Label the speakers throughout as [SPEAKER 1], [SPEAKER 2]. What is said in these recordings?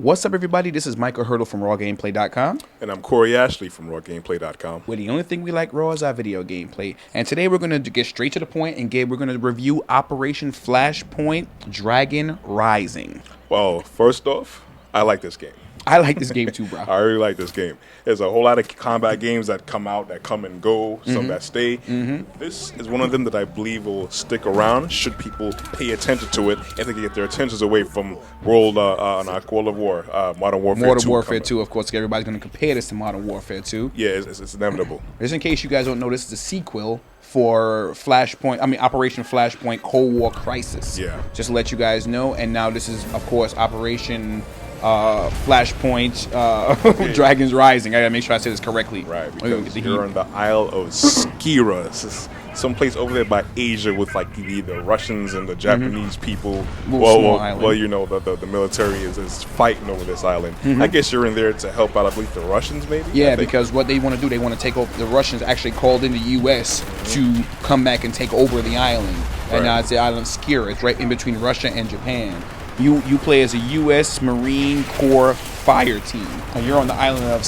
[SPEAKER 1] What's up, everybody? This is Michael Hurdle from RawGameplay.com.
[SPEAKER 2] And I'm Corey Ashley from RawGameplay.com.
[SPEAKER 1] Where the only thing we like raw is our video gameplay. And today we're going to get straight to the point and we're going to review Operation Flashpoint Dragon Rising.
[SPEAKER 2] Well, first off, I like this game.
[SPEAKER 1] I like this game too, bro.
[SPEAKER 2] I really like this game. There's a whole lot of combat games that come out, that come and go, some that stay. This is one of them that I believe will stick around should people pay attention to it and they get their attentions away from World of War, Modern Warfare 2.
[SPEAKER 1] Modern Warfare 2, of course. Everybody's going to compare this to Modern Warfare 2.
[SPEAKER 2] Yeah, it's inevitable.
[SPEAKER 1] Just in case you guys don't know, this is a sequel for Operation Flashpoint Cold War Crisis.
[SPEAKER 2] Yeah.
[SPEAKER 1] Just to let you guys know. And now this is, of course, Operation Flashpoint Dragons Rising. I gotta make sure I say this correctly.
[SPEAKER 2] Right, because you're on the Isle of Skira. This is someplace over there by Asia with like the Russians and the Japanese people. Well, you know, the military is fighting over this island. I guess you're in there to help out, I believe, the Russians, maybe?
[SPEAKER 1] Yeah, because what they want to do, they want to take over. The Russians actually called in the U.S. to come back and take over the island. And now it's the island of Skira. It's right in between Russia and Japan. You play as a U.S. Marine Corps fire team, and you're on the island of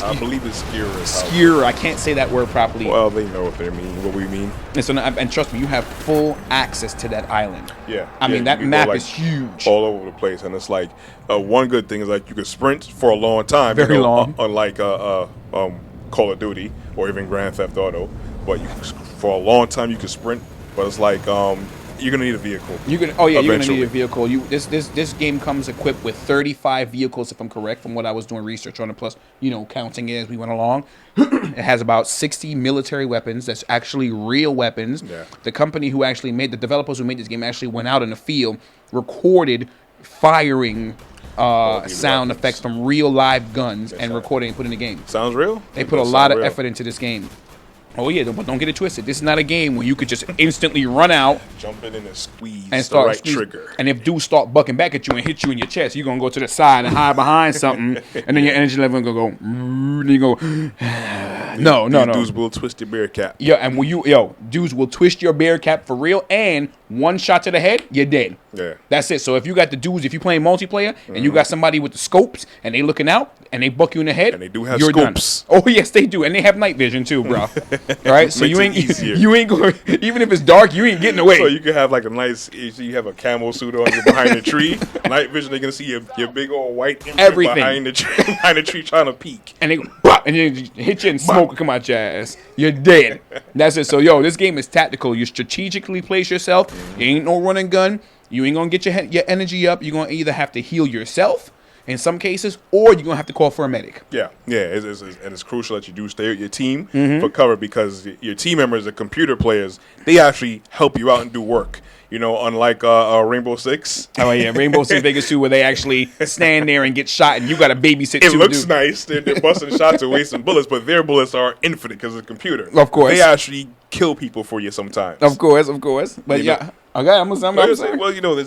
[SPEAKER 2] I believe it's Skira.
[SPEAKER 1] Skira. I can't say that word properly.
[SPEAKER 2] Well, they know what they mean. What we mean.
[SPEAKER 1] And so, and trust me, you have full access to that island.
[SPEAKER 2] Yeah.
[SPEAKER 1] I mean, that map is huge,
[SPEAKER 2] all over the place, and it's like one good thing is like you can sprint for a long time.
[SPEAKER 1] Very long.
[SPEAKER 2] Unlike Call of Duty or even Grand Theft Auto, but for a long time you can sprint. But it's like you're gonna need a vehicle. You're gonna
[SPEAKER 1] need a vehicle. This game comes equipped with 35 vehicles, if I'm correct, from what I was doing research on it. Plus, counting it as we went along. It has about 60 military weapons. That's actually real weapons.
[SPEAKER 2] Yeah.
[SPEAKER 1] The company who actually made the developers who made this game actually went out in the field, recorded firing sound effects from real live guns and recording and put in the game.
[SPEAKER 2] Sounds real.
[SPEAKER 1] They put a lot of effort into this game. Oh yeah, but don't get it twisted. This is not a game where you could just instantly run out,
[SPEAKER 2] jump in and squeeze
[SPEAKER 1] and start
[SPEAKER 2] the right trigger.
[SPEAKER 1] And if dudes start bucking back at you and hit you in your chest, you're gonna go to the side and hide behind something, and then your energy level gonna go. And you go. No.
[SPEAKER 2] Dudes will twist your bear cap.
[SPEAKER 1] Yeah, and dudes will twist your bear cap for real. And one shot to the head, you're dead.
[SPEAKER 2] Yeah,
[SPEAKER 1] that's it. So if you got the dudes, if you're playing multiplayer and you got somebody with the scopes and they looking out and they buck you in the head,
[SPEAKER 2] and they do have
[SPEAKER 1] you're
[SPEAKER 2] scopes.
[SPEAKER 1] Done. Oh yes, they do, and they have night vision too, bro. Right? So you ain't going. Even if it's dark, you ain't getting away.
[SPEAKER 2] So you can have like you have a camo suit on, you're behind the tree. Night vision, they're gonna see your big old white
[SPEAKER 1] everything
[SPEAKER 2] behind the tree trying to peek.
[SPEAKER 1] And they go, and then hit you and smoke will come out your ass. You're dead. That's it. So this game is tactical. You strategically place yourself. It ain't no run and gun. You ain't gonna get your energy up. You're gonna either have to heal yourself in some cases, or you're gonna have to call for a medic.
[SPEAKER 2] Yeah. And it's crucial that you do stay with your team for cover, because your team members, the computer players, they actually help you out and do work. Unlike Rainbow Six.
[SPEAKER 1] Oh yeah, Rainbow Six Vegas 2, where they actually stand there and get shot, and you got to babysit.
[SPEAKER 2] It looks nice. They're busting shots and wasting bullets, but their bullets are infinite because of the computer.
[SPEAKER 1] Of course,
[SPEAKER 2] they actually kill people for you sometimes.
[SPEAKER 1] Of course. But okay, I'm saying.
[SPEAKER 2] Well, there's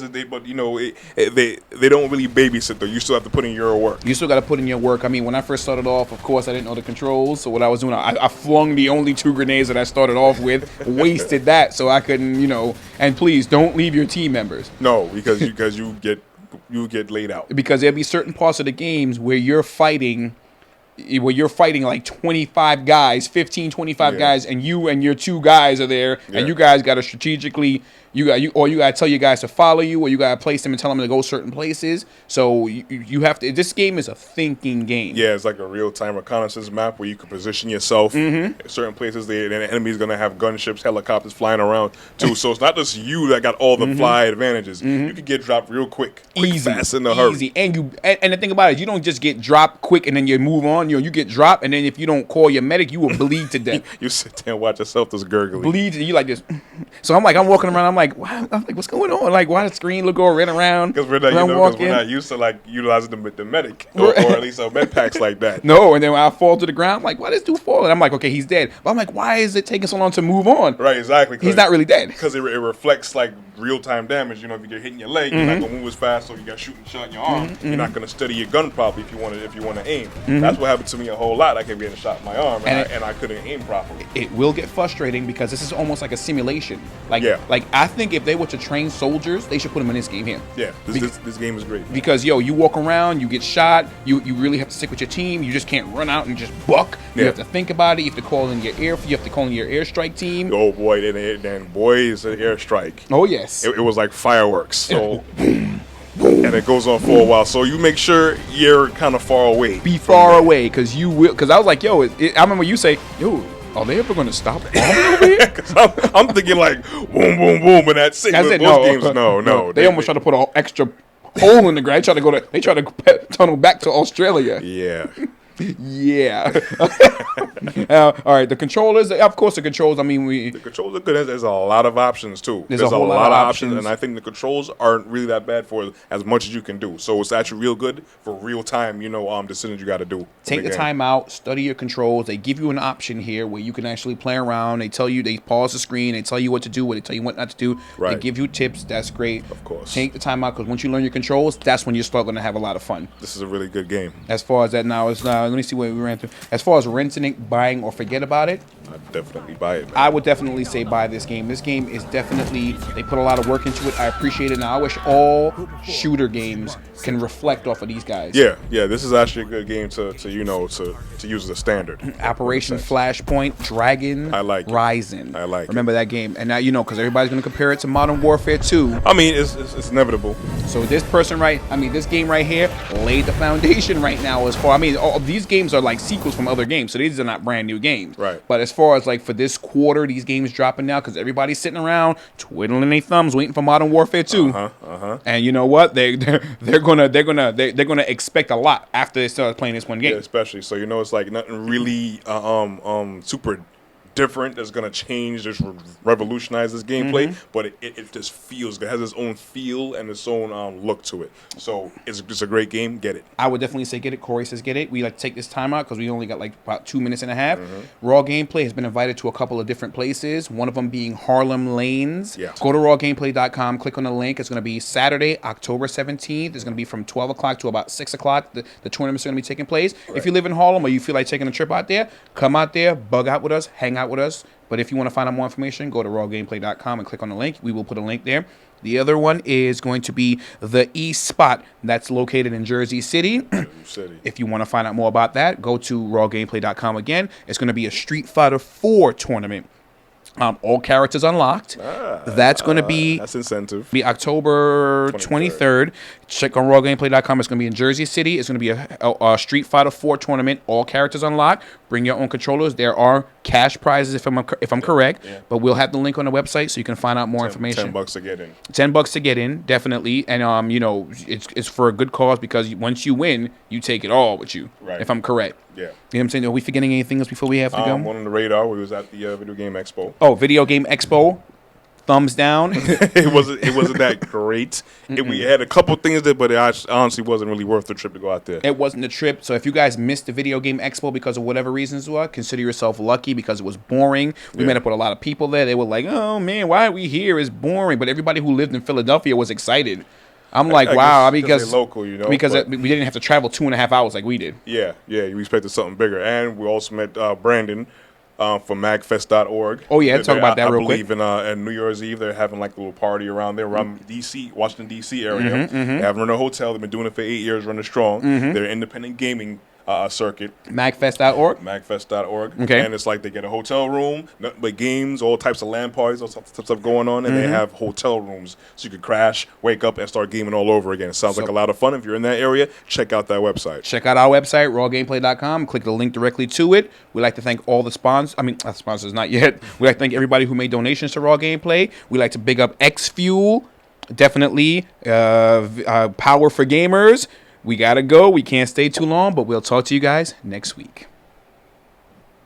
[SPEAKER 2] a day, but they don't really babysit though. You still have to put in your work.
[SPEAKER 1] You still got to put in your work. I mean, when I first started off, of course, I didn't know the controls. So what I was doing, I flung the only 2 grenades that I started off with, wasted that, so I couldn't, And please don't leave your team members.
[SPEAKER 2] No, because you get laid out.
[SPEAKER 1] Because there'll be certain parts of the games where you're fighting like 25 guys, 15, 25 guys, and you and your 2 guys are there, and you guys got to strategically, you got to tell your guys to follow you, or you got to place them and tell them to go certain places. So you have to. This game is a thinking game.
[SPEAKER 2] Yeah, it's like a real-time reconnaissance map where you can position yourself in certain places. And the enemy's gonna have gunships, helicopters flying around too. So it's not just you that got all the fly advantages. You can get dropped real quick, fast, in a hurry.
[SPEAKER 1] Easy, and the thing about it, you don't just get dropped quick and then you move on. You get dropped, and then if you don't call your medic, you will bleed to death.
[SPEAKER 2] You sit there and watch yourself just gurgling.
[SPEAKER 1] Bleed, you like this. So I'm walking around. I'm like, what's going on? Like, why the screen look all red around?
[SPEAKER 2] Because we're not used to like utilizing the medic or at least med packs like that.
[SPEAKER 1] No, and then when I fall to the ground, I'm like, why does dude fall? And I'm like, okay, he's dead. But I'm like, why is it taking so long to move on?
[SPEAKER 2] Right, exactly.
[SPEAKER 1] He's not really dead
[SPEAKER 2] because it reflects like real time damage. You know, if you're hitting your leg, you're not gonna move as fast, so you got shooting shot in your arm. You're not gonna steady your gun properly if you want to aim. That's what happened to me a whole lot. I kept getting shot in my arm, and I couldn't aim properly.
[SPEAKER 1] It will get frustrating because this is almost like a simulation. Like I think if they were to train soldiers, they should put them in this game here.
[SPEAKER 2] Yeah, this game is great.
[SPEAKER 1] Because you walk around, you get shot, you really have to stick with your team. You just can't run out and just buck. You have to think about it. You have to call in your airstrike team.
[SPEAKER 2] Oh boy, then boy, it's an airstrike.
[SPEAKER 1] Oh yes,
[SPEAKER 2] it was like fireworks. So. And it goes on for a while, so you make sure you're kind of far away.
[SPEAKER 1] Be far away, because you will. Because I was like, yo, I remember you say, yo, are they ever going to stop bombing over here?
[SPEAKER 2] Because I'm thinking like, boom, boom, boom, and that's it. Most games, no.
[SPEAKER 1] They almost try to put an extra hole in the ground. They try to tunnel back to Australia.
[SPEAKER 2] Yeah.
[SPEAKER 1] Yeah. All right. The controllers, of course, the controls. I mean,
[SPEAKER 2] the controls are good. There's a lot of options too.
[SPEAKER 1] There's a whole lot of options,
[SPEAKER 2] and I think the controls aren't really that bad for as much as you can do. So it's actually real good for real time. Decisions you got to do.
[SPEAKER 1] Take the time out, study your controls. They give you an option here where you can actually play around. They tell you, they pause the screen. They tell you what to do. They tell you what not to do.
[SPEAKER 2] Right.
[SPEAKER 1] They give you tips. That's great.
[SPEAKER 2] Of course.
[SPEAKER 1] Take the time out, because once you learn your controls, that's when you start going to have a lot of fun.
[SPEAKER 2] This is a really good game.
[SPEAKER 1] As far as that now, let me see what we ran through. As far as renting it, buying, or forget about it,
[SPEAKER 2] I'd definitely buy it, man.
[SPEAKER 1] I would definitely say buy this game. This game is definitely, they put a lot of work into it. I appreciate it. Now, I wish all shooter games can reflect off of these guys.
[SPEAKER 2] Yeah. This is actually a good game to use as a standard.
[SPEAKER 1] Operation Flashpoint, Dragon,
[SPEAKER 2] I like it.
[SPEAKER 1] Rising.
[SPEAKER 2] I like
[SPEAKER 1] Remember that game. And now, because everybody's going to compare it to Modern Warfare 2.
[SPEAKER 2] I mean, it's inevitable.
[SPEAKER 1] So this game right here laid the foundation right now as far, these games are like sequels from other games, so these are not brand new games.
[SPEAKER 2] Right.
[SPEAKER 1] But as far as like for this quarter, these games dropping now, because everybody's sitting around twiddling their thumbs waiting for Modern Warfare 2. And you know what? They're gonna expect a lot after they start playing this one game.
[SPEAKER 2] Yeah, especially. So it's like nothing really super different that's going to change, just revolutionize this gameplay, but it just feels good. It has its own feel and its own look to it. So it's a great game. Get it.
[SPEAKER 1] I would definitely say get it. Corey says get it. We like to take this time out because we only got like about 2 minutes and a half. Raw Gameplay has been invited to a couple of different places, one of them being Harlem Lanes.
[SPEAKER 2] Yeah.
[SPEAKER 1] Go to rawgameplay.com, click on the link. It's going to be Saturday, October 17th. It's going to be from 12 o'clock to about 6 o'clock. The tournament's going to be taking place. Right. If you live in Harlem or you feel like taking a trip out there, come out there, bug out with us, hang out with us. But if you want to find out more information, go to rawgameplay.com and click on the link. We will put a link there. The other one is going to be the eSpot. That's located in Jersey City. If you want to find out more about that, go to rawgameplay.com again. It's going to be a Street Fighter 4 tournament. All characters unlocked. That's going to be
[SPEAKER 2] that's incentive.
[SPEAKER 1] Be October 23rd. Check on rawgameplay.com. It's going to be in Jersey City. It's going to be a Street Fighter 4 tournament. All characters unlocked. Bring your own controllers. There are cash prizes if I'm correct. Yeah. But we'll have the link on the website so you can find out more information.
[SPEAKER 2] $10 to get in.
[SPEAKER 1] $10 to get in, definitely. And it's for a good cause, because once you win, you take it all with you.
[SPEAKER 2] Right.
[SPEAKER 1] If I'm correct.
[SPEAKER 2] Yeah.
[SPEAKER 1] You know what I'm saying? Are we forgetting anything else before we have to go?
[SPEAKER 2] One on the radar. We was at the Video Game Expo.
[SPEAKER 1] Oh, Video Game Expo. Thumbs down.
[SPEAKER 2] It wasn't that great. We had a couple things there, but it honestly wasn't really worth the trip to go out there.
[SPEAKER 1] It wasn't the trip. So if you guys missed the Video Game Expo because of whatever reasons were, consider yourself lucky, because it was boring. We met up with a lot of people there. They were like, oh man, why are we here? It's boring. But everybody who lived in Philadelphia was excited. I'm like, wow, because
[SPEAKER 2] local,
[SPEAKER 1] because we didn't have to travel 2.5 hours like we did.
[SPEAKER 2] Yeah, we expected something bigger. And we also met Brandon from magfest.org.
[SPEAKER 1] Oh yeah, talk about that real quick.
[SPEAKER 2] I believe in New Year's Eve they're having like a little party around there, around Washington D.C. area. They haven't run a hotel. They've been doing it for 8 years, running strong. They're an independent gaming circuit.
[SPEAKER 1] Magfest.org?
[SPEAKER 2] Magfest.org.
[SPEAKER 1] Okay.
[SPEAKER 2] And it's like they get a hotel room, nothing but games, all types of LAN parties, all types of stuff going on, and they have hotel rooms so you could crash, wake up, and start gaming all over again. It sounds like a lot of fun. If you're in that area, check out that website.
[SPEAKER 1] Check out our website, rawgameplay.com. Click the link directly to it. We'd like to thank all the sponsors. Sponsors not yet. We'd like to thank everybody who made donations to Raw Gameplay. We'd like to big up X Fuel, definitely, Power for Gamers. We got to go. We can't stay too long, but we'll talk to you guys next week.